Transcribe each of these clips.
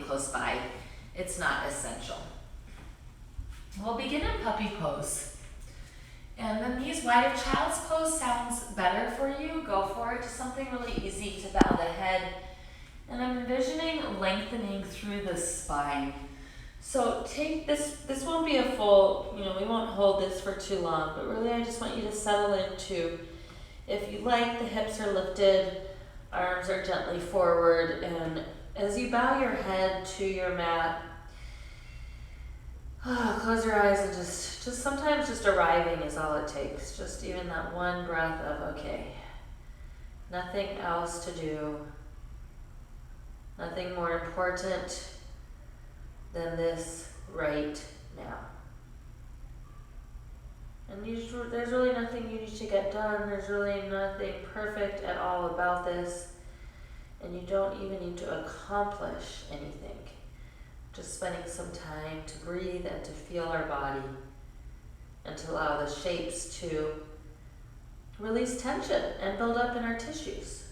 close by. It's not essential. We'll begin in puppy pose. And the knees wide. If child's pose sounds better for you, go for it. Just something really easy to bow the head. And I'm envisioning lengthening through the spine. So take this won't be a full, we won't hold this for too long, but really I just want you to settle into, if you like, the hips are lifted, arms are gently forward, and as you bow your head to your mat, close your eyes and just sometimes just arriving is all it takes. Just even that one breath of, okay, nothing else to do, nothing more important than this right now. And there's really nothing you need to get done. There's really nothing perfect at all about this. And you don't even need to accomplish anything. Just spending some time to breathe and to feel our body and to allow the shapes to release tension and build up in our tissues.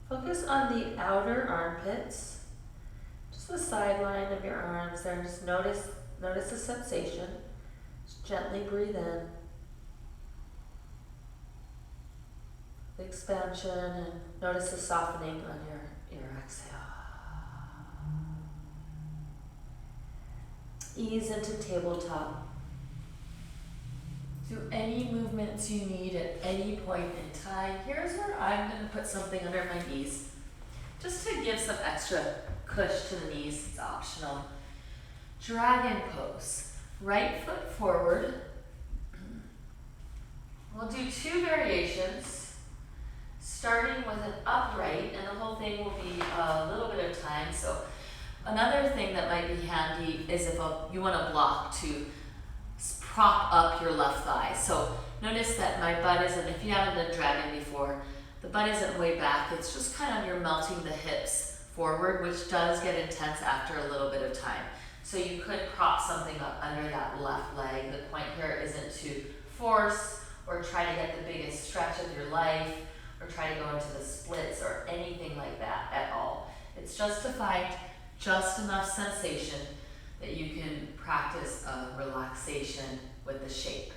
Focus on the outer armpits. Just the sideline of your arms there. Just notice the sensation. Just gently breathe in. The expansion, and notice the softening on your exhale. Ease into tabletop. Do any movements you need at any point in time. Here's where I'm going to put something under my knees, just to give some extra push to the knees. It's optional. Dragon pose. Right foot forward. We'll do 2 variations, starting with an upright, and the whole thing will be a little bit of time. So another thing that might be handy is if you want a block to prop up your left thigh. So notice that my butt isn't, if you haven't done dragon before, the butt isn't way back. It's just kind of, you're melting the hips forward, which does get intense after a little bit of time. So you could prop something up under that left leg. The point here isn't to force or try to get the biggest stretch of your life or try to go into the splits or anything like that at all. It's just to find just enough sensation that you can practice a relaxation with the shape.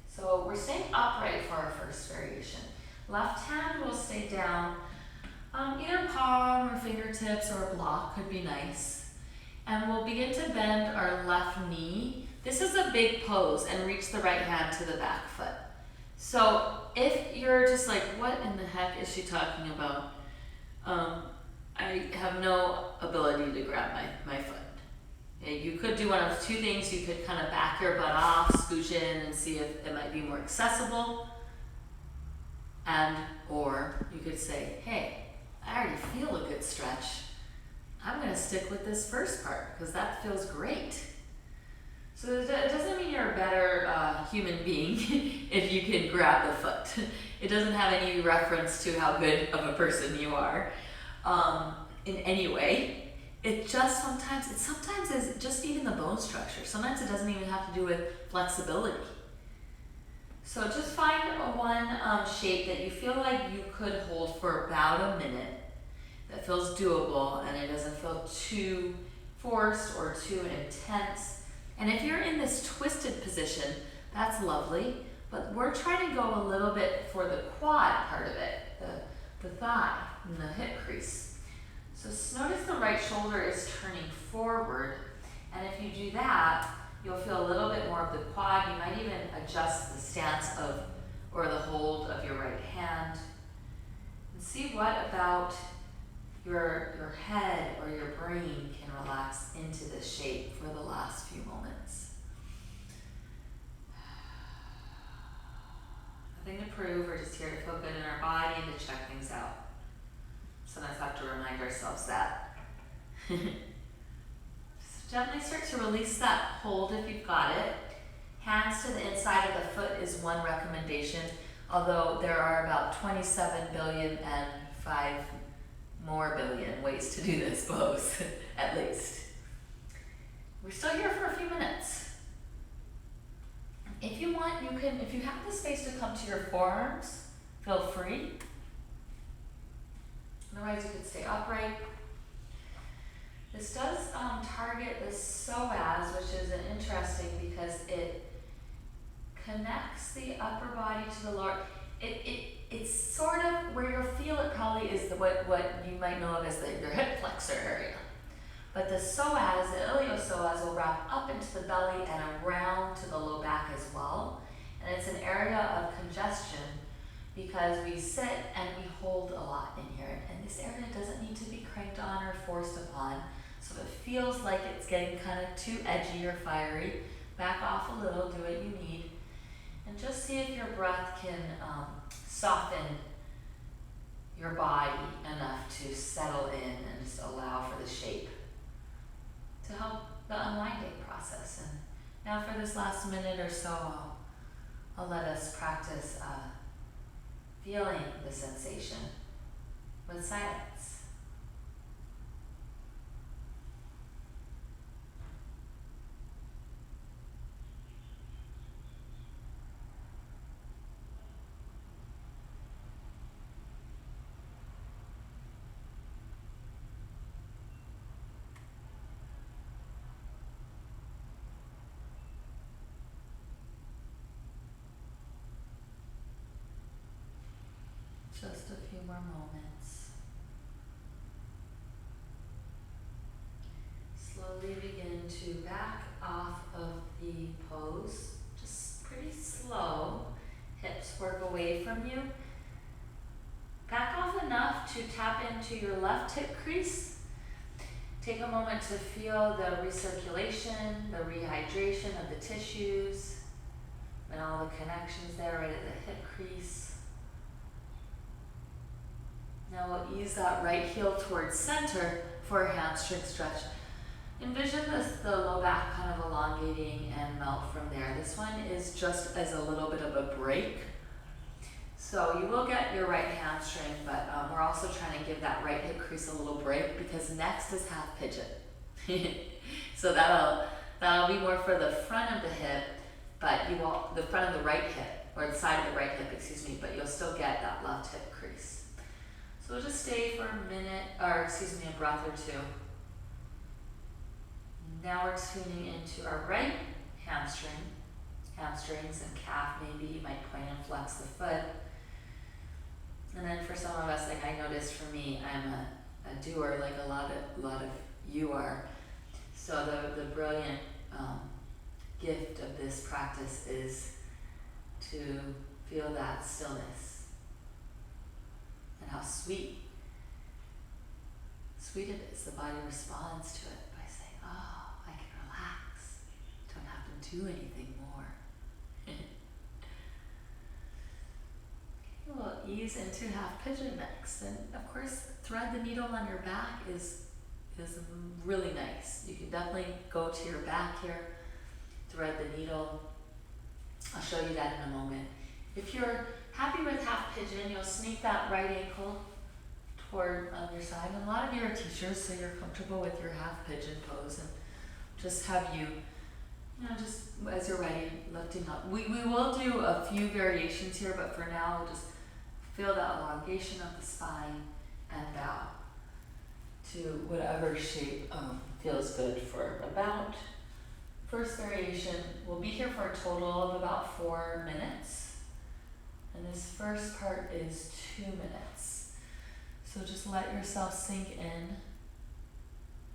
So we're staying upright for our first variation. Left hand will stay down, either palm or fingertips or a block could be nice. And we'll begin to bend our left knee. This is a big pose, and reach the right hand to the back foot. So if you're just like, what in the heck is she talking about? I have no ability to grab my foot. You could do one of 2 things. You could kind of back your butt off, scooch in, and see if it might be more accessible. Or you could say, hey, I already feel a good stretch. I'm going to stick with this first part because that feels great. So it doesn't mean you're a better human being if you can grab the foot. It doesn't have any reference to how good of a person you are in any way. It just sometimes is just even the bone structure. Sometimes it doesn't even have to do with flexibility. So just find one shape that you feel like you could hold for about a minute that feels doable and it doesn't feel too forced or too intense. And if you're in this twisted position, that's lovely, but we're trying to go a little bit for the quad part of it, the thigh and the hip crease. So notice the right shoulder is turning forward, and if you do that, you'll feel a little bit more of the quad. You might even adjust the stance or the hold of your right hand. And see what about your head or your brain can relax into this shape for the last few moments. Nothing to prove, we're just here to feel good in our body and to check things out. Sometimes we have to remind ourselves that. Just gently start to release that hold if you've got it. Hands to the inside of the foot is one recommendation, although there are about 27 billion and 5 more billion ways to do this pose, at least. We're still here for a few minutes. If you want, you can, if you have the space to come to your forearms, feel free. Otherwise you could stay upright. This does target the psoas, which is interesting because it connects the upper body to the lower. It's sort of where you'll feel it probably is what you might know of as your hip flexor area. But the psoas, the iliopsoas, will wrap up into the belly and around to the low back as well. And it's an area of congestion because we sit and we hold a lot in here. And this area doesn't need to be cranked on or forced upon. So if it feels like it's getting kind of too edgy or fiery, back off a little, do what you need. And just see if your breath can soften your body enough to settle in and just allow for the shape to help the unwinding process. And now for this last minute or so, I'll let us practice feeling the sensation with silence. Just a few more moments. Slowly begin to back off of the pose, just pretty slow. Hips work away from you. Back off enough to tap into your left hip crease. Take a moment to feel the recirculation, the rehydration of the tissues, and all the connections there right at the hip crease. Now we'll ease that right heel towards center for a hamstring stretch. Envision the low back kind of elongating and melt from there. This one is just as a little bit of a break. So you will get your right hamstring, but we're also trying to give that right hip crease a little break because next is half pigeon. So that'll be more for the front of the hip, but you won't, the front of the right hip, or the side of the right hip, excuse me, but you'll still get that left hip crease. So we'll just stay for a minute, or excuse me, a breath or two. Now we're tuning into our right hamstrings and calf maybe. You might point and flex the foot. And then for some of us, like I noticed for me, I'm a doer like a lot of you are. So the brilliant gift of this practice is to feel that stillness. And how sweet it is. The body responds to it by saying, oh, I can relax. Don't have to do anything more. We'll ease into half pigeon next. And of course, thread the needle on your back is really nice. You can definitely go to your back here, thread the needle. I'll show you that in a moment. If you're happy with half pigeon, you'll sneak that right ankle toward on your side. And a lot of you are teachers, so you're comfortable with your half pigeon pose, and just have you, just as you're ready, lifting up. We will do a few variations here, but for now, we'll just feel that elongation of the spine and bow to whatever shape feels good for about. First variation, we'll be here for a total of about 4 minutes. And this first part is 2 minutes. So just let yourself sink in.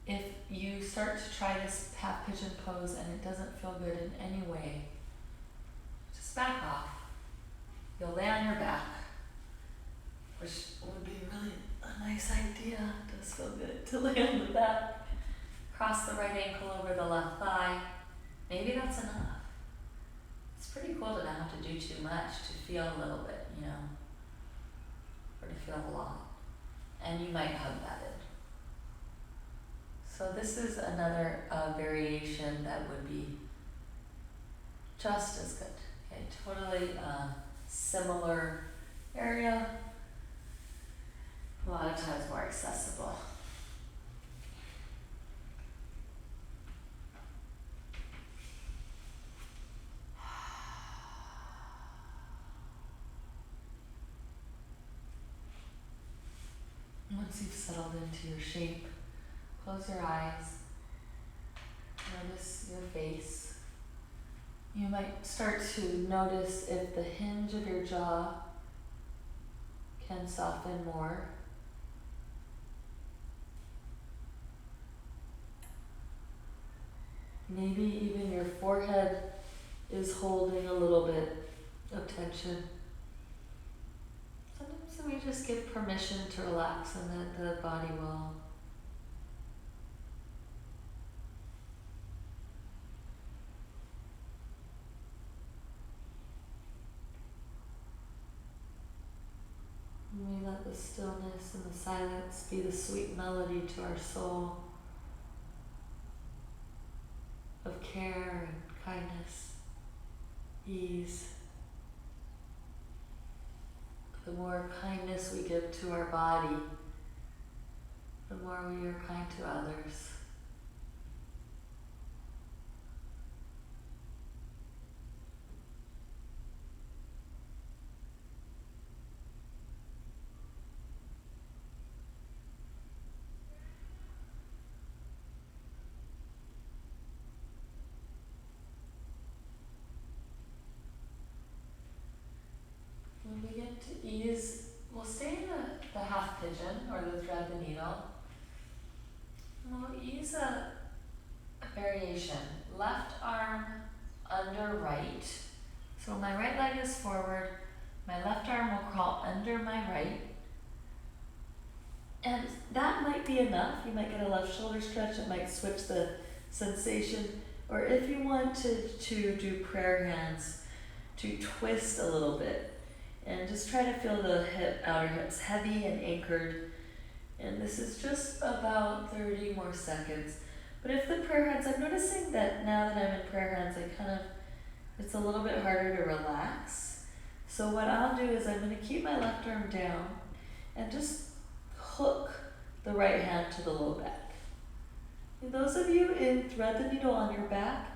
If you start to try this half pigeon pose and it doesn't feel good in any way, just back off. You'll lay on your back, which would be really a nice idea. It does feel good to lay on the back. Cross the right ankle over the left thigh. Maybe that's enough. It's pretty cool to not have to do too much to feel a little bit, or to feel a lot. And you might hug that in. So this is another variation that would be just as good. Okay, totally similar area. A lot of times more accessible. Once you've settled into your shape, close your eyes. Notice your face. You might start to notice if the hinge of your jaw can soften more. Maybe even your forehead is holding a little bit of tension. Sometimes we just give permission to relax and then the body will. And we let the stillness and the silence be the sweet melody to our soul of care and kindness, ease. The more kindness we give to our body, the more we are kind to others. When we get to ease, we'll stay in the half pigeon or the thread the needle. And we'll ease a variation. Left arm under right. So my right leg is forward. My left arm will crawl under my right. And that might be enough. You might get a left shoulder stretch. It might switch the sensation. Or if you wanted to do prayer hands, to twist a little bit. And just try to feel the outer hips heavy and anchored. And this is just about 30 more seconds. But if the prayer hands, I'm noticing that now that I'm in prayer hands, it's a little bit harder to relax. So what I'll do is I'm going to keep my left arm down and just hook the right hand to the low back. And those of you in thread the needle on your back,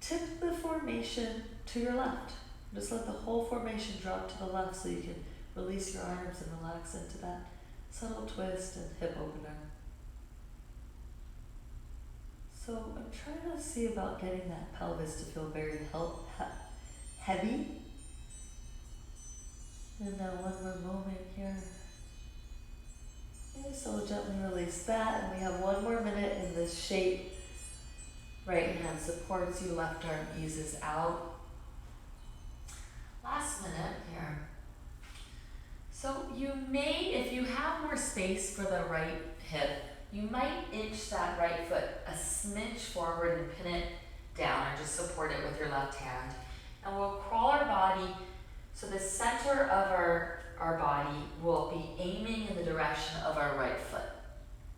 tip the formation to your left. Just let the whole formation drop to the left so you can release your arms and relax into that subtle twist and hip opener. So I'm trying to see about getting that pelvis to feel very heavy. And now one more moment here. Okay, so we'll gently release that, and we have one more minute in this shape. Right hand supports you, left arm eases out. Last minute here. So you may, if you have more space for the right hip, you might inch that right foot a smidge forward and pin it down, or just support it with your left hand. And we'll crawl our body so the center of our body will be aiming in the direction of our right foot.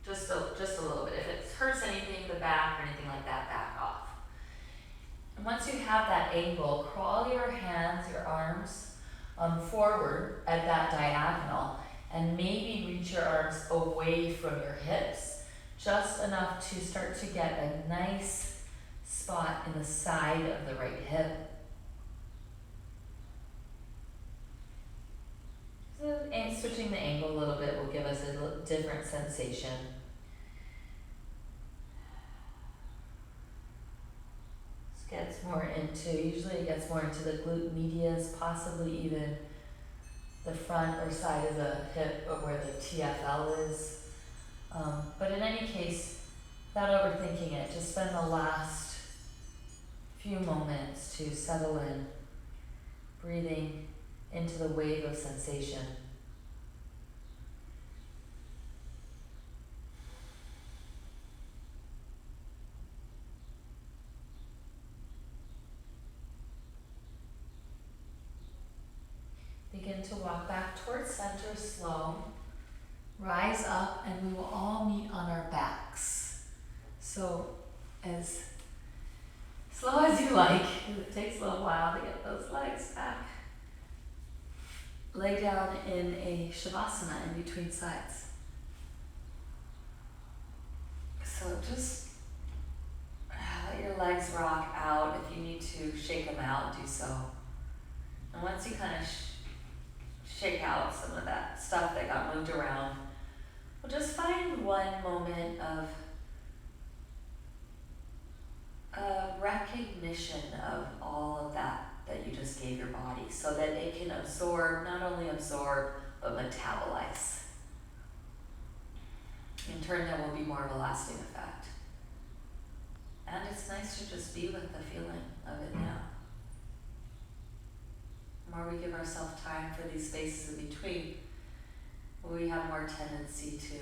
Just a little bit. If it hurts anything, the back or anything like that, back off. And once you have that angle, crawl your hands, your arms forward at that diagonal, and maybe reach your arms away from your hips, just enough to start to get a nice spot in the side of the right hip. And switching the angle a little bit will give us a different sensation. Usually it gets more into the glute medius, possibly even the front or side of the hip or where the TFL is. But in any case, without overthinking it, just spend the last few moments to settle in, breathing into the wave of sensation. Begin to walk back towards center slow. Rise up and we will all meet on our backs. So as slow as you like, it takes a little while to get those legs back. Lay down in a shavasana in between sides. So just let your legs rock out. If you need to shake them out, do so. And once you kind of shake out some of that stuff that got moved around, Well, just find one moment of recognition of all of that you just gave your body so that it can absorb, not only absorb, but metabolize. In turn, there will be more of a lasting effect. And it's nice to just be with the feeling of it now. The more we give ourselves time for these spaces in between, we have more tendency to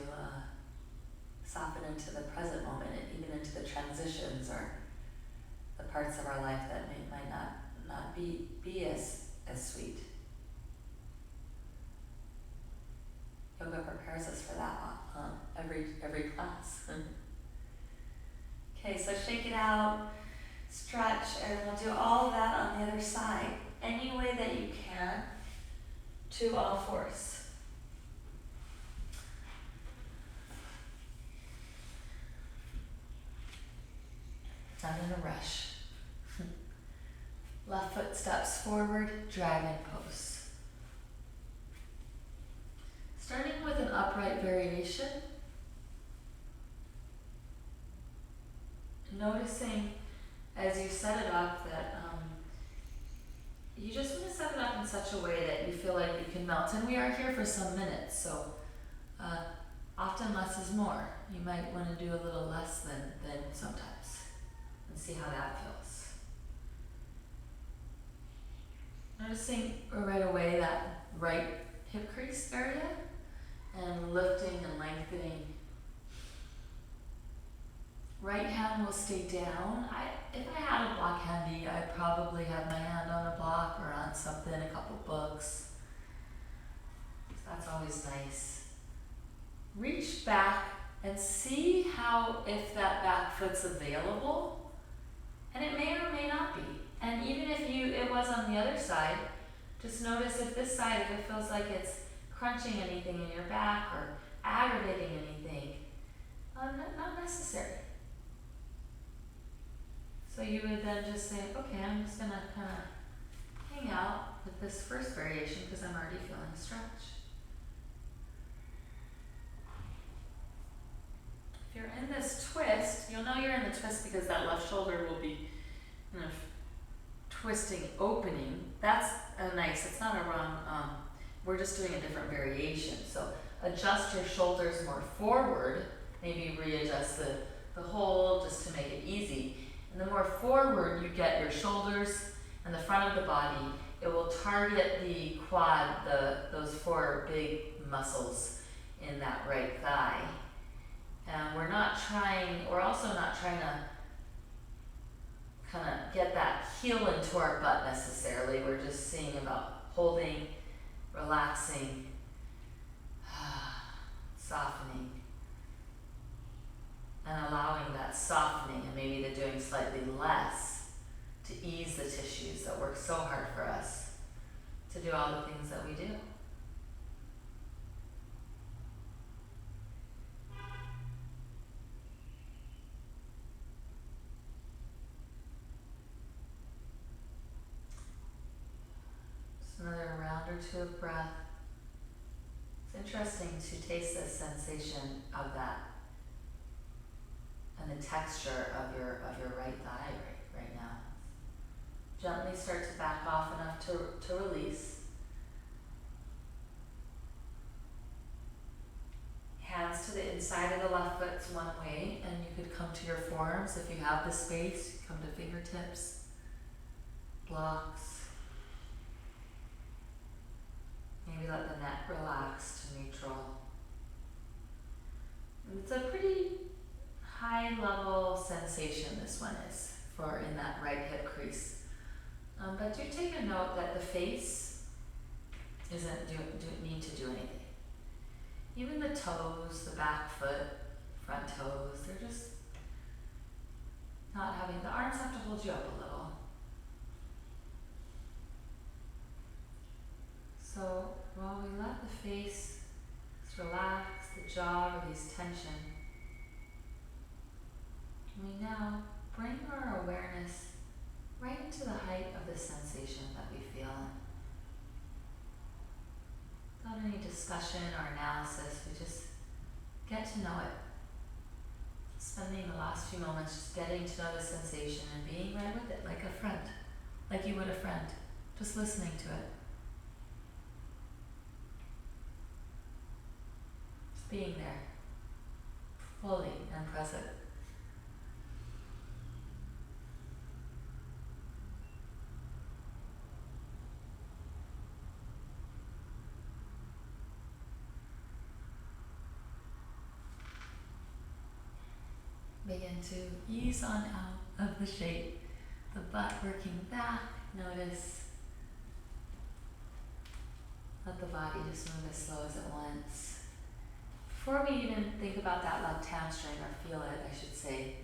soften into the present moment and even into the transitions or the parts of our life that might not be as sweet. Yoga prepares us for that every class. Okay, so shake it out, stretch, and we'll do all of that on the other side, any way that you can, to all fours. Not in a rush. Left foot steps forward, dragon pose. Starting with an upright variation, noticing as you set it up that you just want to set it up in such a way that you feel like you can melt. And we are here for some minutes, so often less is more. You might want to do a little less than sometimes and see how that feels. Noticing right away that right hip crease area and lifting and lengthening. Right hand will stay down. If I had a block handy, I'd probably have my hand on a block or on something, a couple books. So that's always nice. Reach back and see if that back foot's available. And it may or may not be. And even if it was on the other side, just notice if this side, if it feels like it's crunching anything in your back or aggravating anything, not necessary. So you would then just say, okay, I'm just gonna kind of hang out with this first variation because I'm already feeling a stretch. If you're in this twist, you'll know you're in the twist because that left shoulder will be kind of twisting, opening. That's nice, it's not a wrong, we're just doing a different variation. So adjust your shoulders more forward, maybe readjust the hold just to make it easy. And the more forward you get your shoulders and the front of the body, it will target the quad, those four big muscles in that right thigh. And we're also not trying to kind of get that heel into our butt necessarily. We're just seeing about holding, relaxing, softening, and allowing that softening, and maybe they're doing slightly less to ease the tissues that work so hard for us to do all the things that we do. Another round or two of breath. It's interesting to taste the sensation of that and the texture of your right thigh right now. Gently start to back off enough to release. Hands to the inside of the left foot's one way, and you could come to your forearms if you have the space. Come to fingertips, blocks. Maybe let the neck relax to neutral. And it's a pretty high level sensation this one is for in that right hip crease. But do take a note that the face isn't need to do anything. Even the toes, the back foot, front toes, they're just not having, the arms have to hold you up a little. So while we let the face relax, the jaw release tension, we now bring our awareness right into the height of the sensation that we feel. Without any discussion or analysis, we just Get to know it. Spending the last few moments just getting to know the sensation and being right with it, like a friend, like you would a friend, just listening to it. Just being there, fully and present. Begin to ease on out of the shape, the butt working back. Notice, let the body just move as slow as it wants. Before we even think about that left hamstring, or feel it, I should say,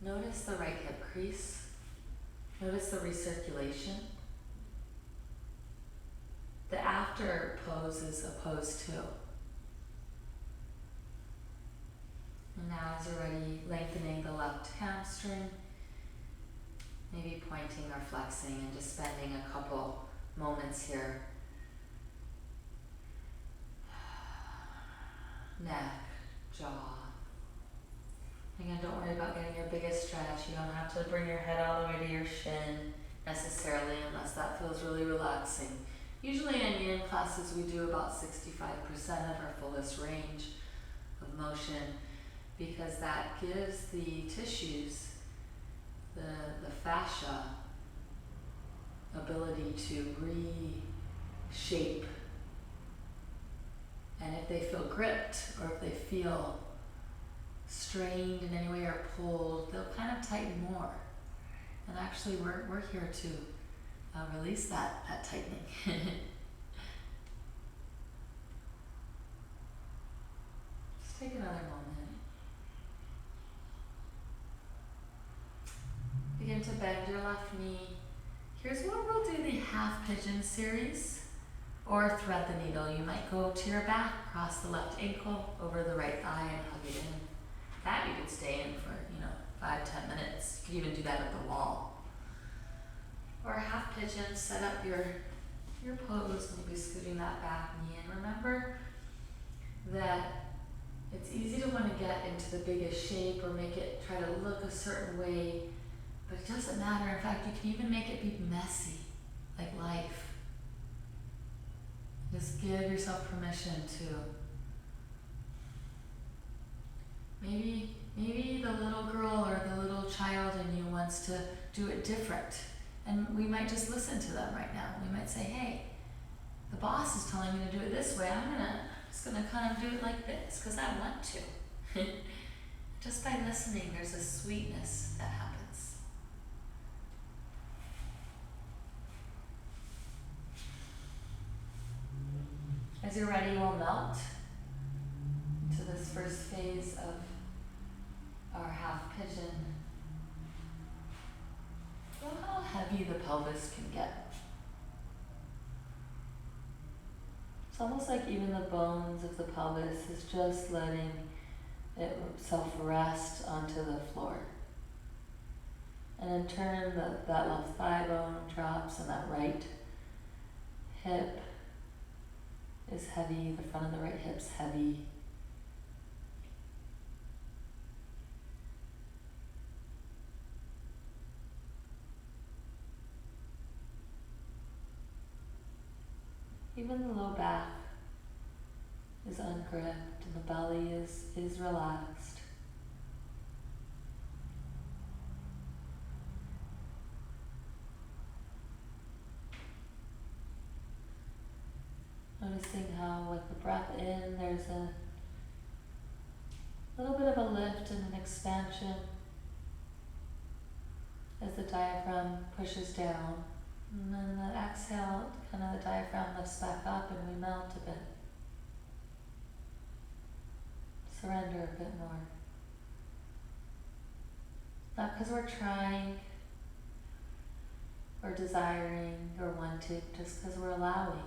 notice the right hip crease. Notice the recirculation. The after pose is a pose too. And now as you're ready, lengthening the left hamstring, maybe pointing or flexing, and just spending a couple moments here. Neck, jaw. Again, don't worry about getting your biggest stretch. You don't have to bring your head all the way to your shin necessarily, unless that feels really relaxing. Usually in yin classes we do about 65% of our fullest range of motion, because that gives the tissues, the fascia, ability to reshape. And if they feel gripped, or if they feel strained in any way or pulled, they'll kind of tighten more. And actually we're here to release that tightening. Just take another moment. Begin to bend your left knee. Here's where we'll do the half pigeon series, or thread the needle. You might go to your back, cross the left ankle over the right thigh and hug it in. That you could stay in for, 5-10 minutes. You could even do that at the wall. Or half pigeon, set up your pose, maybe scooting that back knee. And remember that it's easy to want to get into the biggest shape or make it try to look a certain way, but it doesn't matter. In fact, you can even make it be messy, like life. Just give yourself permission to maybe the little girl or the little child in you wants to do it different. And we might just listen to them right now. We might say, hey, the boss is telling me to do it this way. I'm just gonna kind of do it like this because I want to. Just by listening, there's a sweetness that happens. As you're ready, we'll melt into this first phase of our half pigeon. Feel how heavy the pelvis can get. It's almost like even the bones of the pelvis is just letting itself rest onto the floor. And in turn, that left thigh bone drops and that right hip is heavy, the front of the right hip's heavy. Even the low back is ungripped and the belly is relaxed. Noticing how with the breath in, there's a little bit of a lift and an expansion as the diaphragm pushes down. And then the exhale, kind of the diaphragm lifts back up and we melt a bit. Surrender a bit more. Not because we're trying or desiring or wanting, just because we're allowing.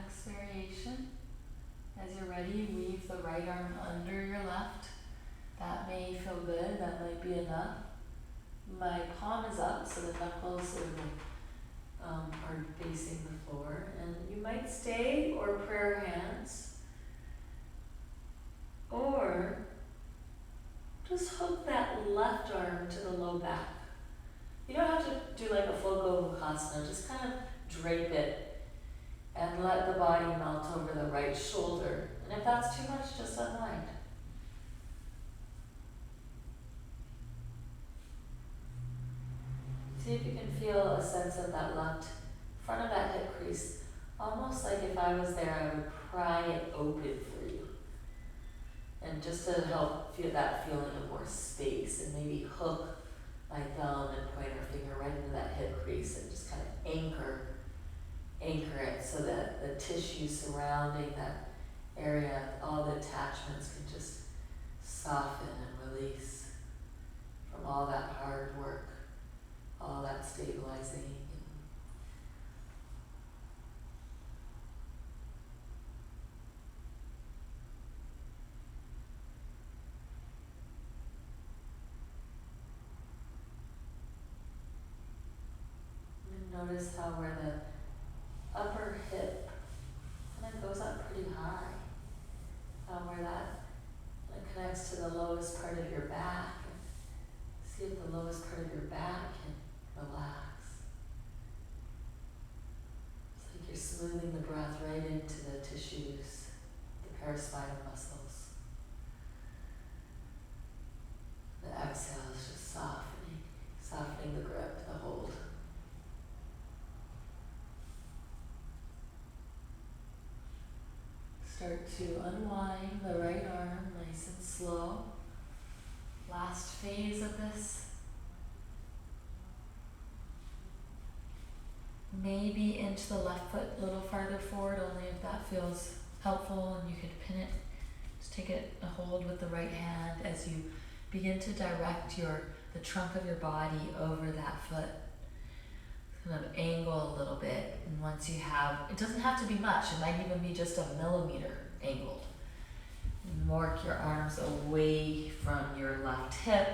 Next variation. As you're ready, weave the right arm under your left. That may feel good, that might be enough. My palm is up, so the knuckles sort of are facing the floor. And you might stay or prayer hands. Or just hook that left arm to the low back. You don't have to do like a full Govukasana, just kind of drape it and let the body melt over the right shoulder. And if that's too much, just unwind. See if you can feel a sense of that left front of that hip crease. Almost like if I was there, I would pry it open for you. And just to help feel that feeling of more space, and maybe hook my thumb and pointer finger right into that hip crease and just kind of anchor it so that the tissue surrounding that area, all the attachments can just soften and release from all that hard work, all that stabilizing. Notice how where the upper hip kind of goes up pretty high, where that connects to the lowest part of your back. See if the lowest part of your back can relax. It's like you're smoothing the breath right into the tissues, the paraspinal muscles. The exhale is just softening the grip, the hold. Start to unwind the right arm nice and slow. Last phase of this. Maybe inch the left foot a little farther forward, only if that feels helpful, and you could pin it. Just take a hold with the right hand as you begin to direct the trunk of your body over that foot. Kind of angle a little bit, and once you have, it doesn't have to be much, it might even be just a millimeter angled. Work your arms away from your left hip,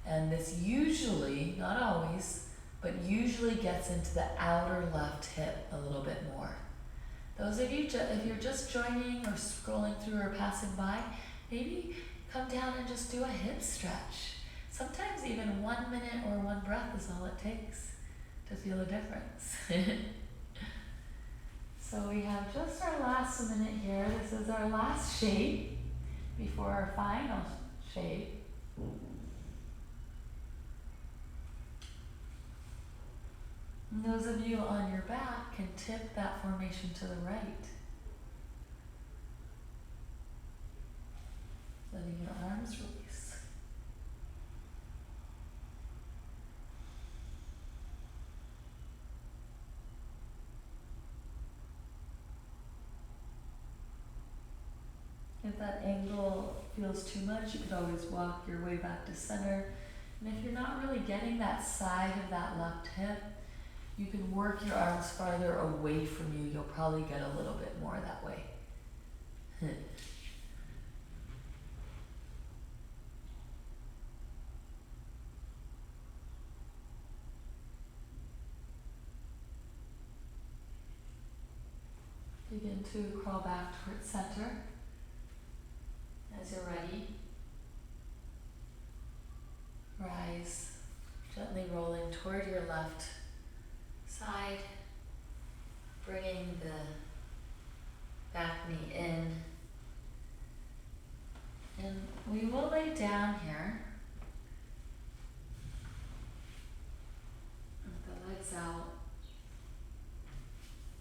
and this usually, not always, but usually gets into the outer left hip a little bit more. Those of you, if you're just joining or scrolling through or passing by, maybe come down and just do a hip stretch. Sometimes even 1 minute or one breath is all it takes to feel a difference. So we have just our last minute here. This is our last shape before our final shape. And those of you on your back can tip that formation to the right. Letting your arms release. If that angle feels too much, you could always walk your way back to center. And if you're not really getting that side of that left hip, you can work your arms farther away from you. You'll probably get a little bit more that way. Begin to crawl back towards center. As you're ready, rise, gently rolling toward your left side, bringing the back knee in. And we will lay down here with the legs out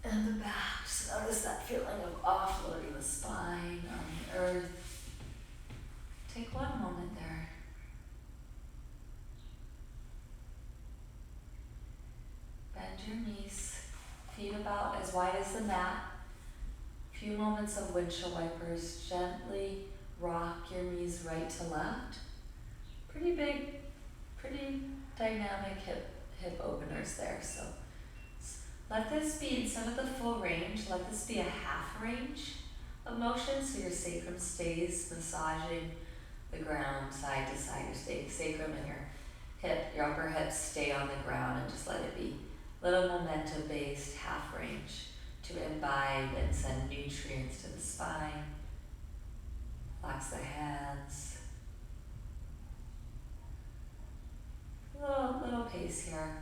and the back. Just notice that feeling of offloading the spine on the earth. Take one moment there. Bend your knees, feet about as wide as the mat. A few moments of windshield wipers. Gently rock your knees right to left. Pretty big, pretty dynamic hip openers there. So Let this be, instead of the full range, let this be a half range of motion, so your sacrum stays massaging the ground side to side. Your sacrum and your upper hips stay on the ground, and just let it be little momentum based half range to imbibe and send nutrients to the spine. Relax the hands. Little pace here.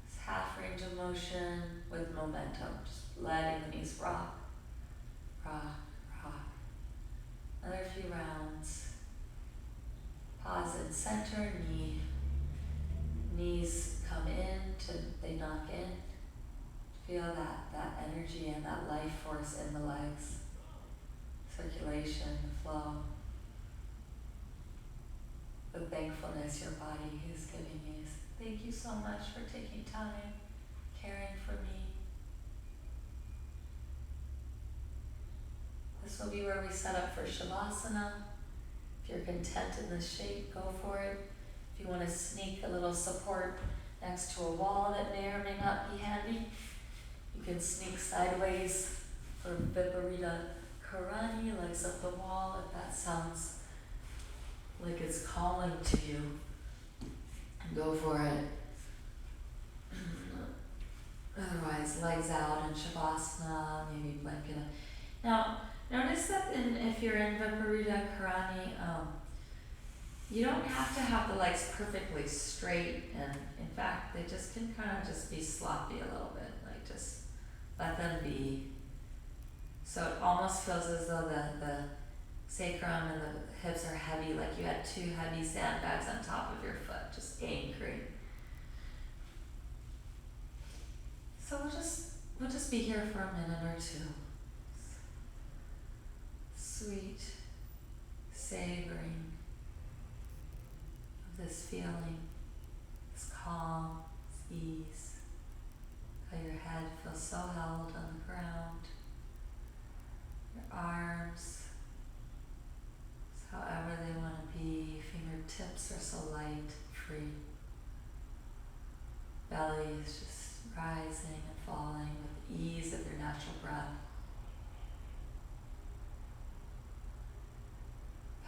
It's half range of motion with momentum. Just letting the knees rock, rock, rock. Another few rounds. Pause in center, knees come in, they knock in. Feel that energy and that life force in the legs. Circulation, the flow. The thankfulness your body is giving you. Thank you so much for taking time, caring for me. This will be where we set up for Shavasana. If you're content in this shape, go for it. If you want to sneak a little support next to a wall that may or may not be handy, you can sneak sideways for Viparita Karani, legs up the wall, if that sounds like it's calling to you. Go for it. Otherwise, legs out in Shavasana, maybe blanket. Now, notice that if you're in Viparita Karani, you don't have to have the legs perfectly straight, and in fact, they just can kind of just be sloppy a little bit, like just let them be. So it almost feels as though the sacrum and the hips are heavy, like you had two heavy sandbags on top of your foot, just anchoring. So we'll just be here for a minute or two. Sweet savoring of this feeling, this calm, this ease. How your head feels so held on the ground. Your arms, however they want to be. Fingertips are so light, free. Belly is just rising and falling with the ease of your natural breath.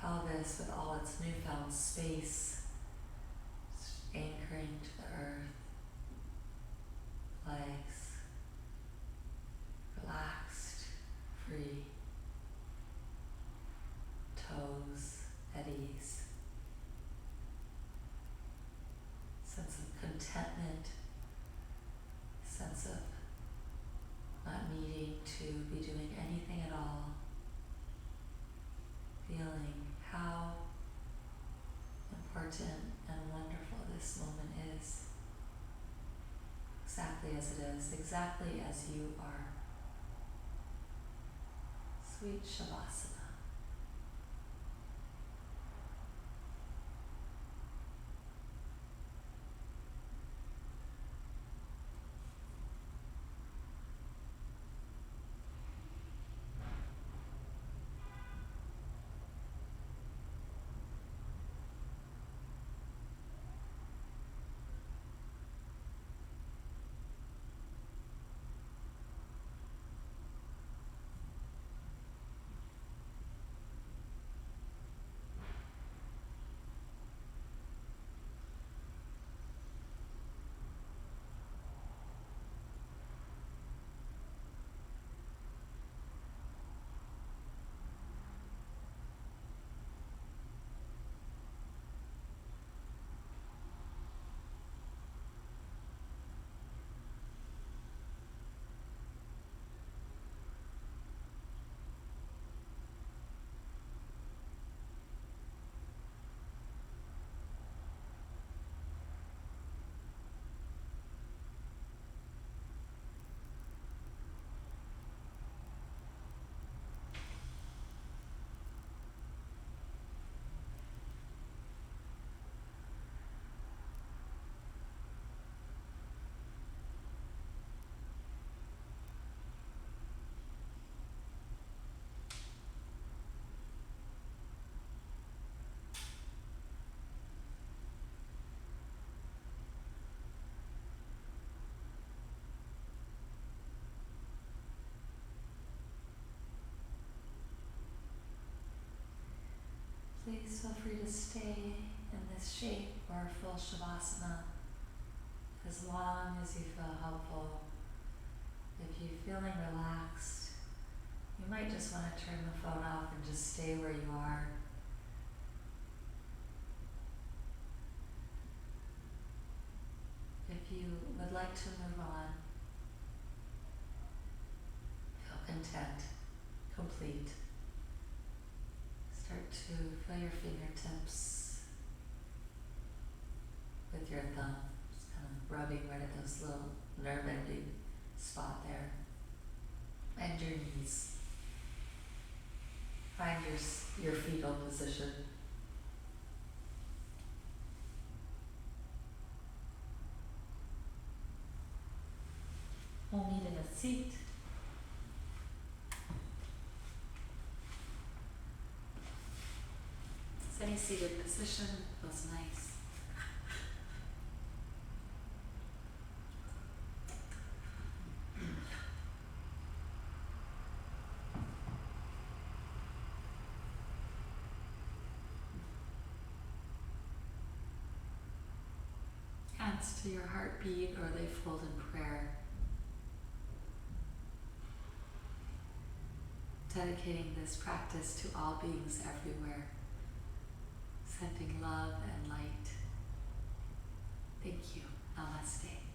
Pelvis with all its newfound space, just anchoring to the earth. Legs relaxed, free. Toes at ease. Sense of contentment, sense of not needing to be doing anything at all. Feeling how important and wonderful this moment is. Exactly as it is, exactly as you are. Sweet Shavasana. please feel free to stay in this shape or full Shavasana as long as you feel helpful. If you're feeling relaxed, you might just want to turn the phone off and just stay where you are. If you would like to move on, feel content, complete. Start to feel your fingertips with your thumb, just kind of rubbing right at those little nerve ending spot there. And your knees. Find your fetal position. We'll meet in a seat. Any seated position feels nice. Hands to your heartbeat, or they fold in prayer. Dedicating this practice to all beings everywhere. Sending love and light. Thank you. Namaste.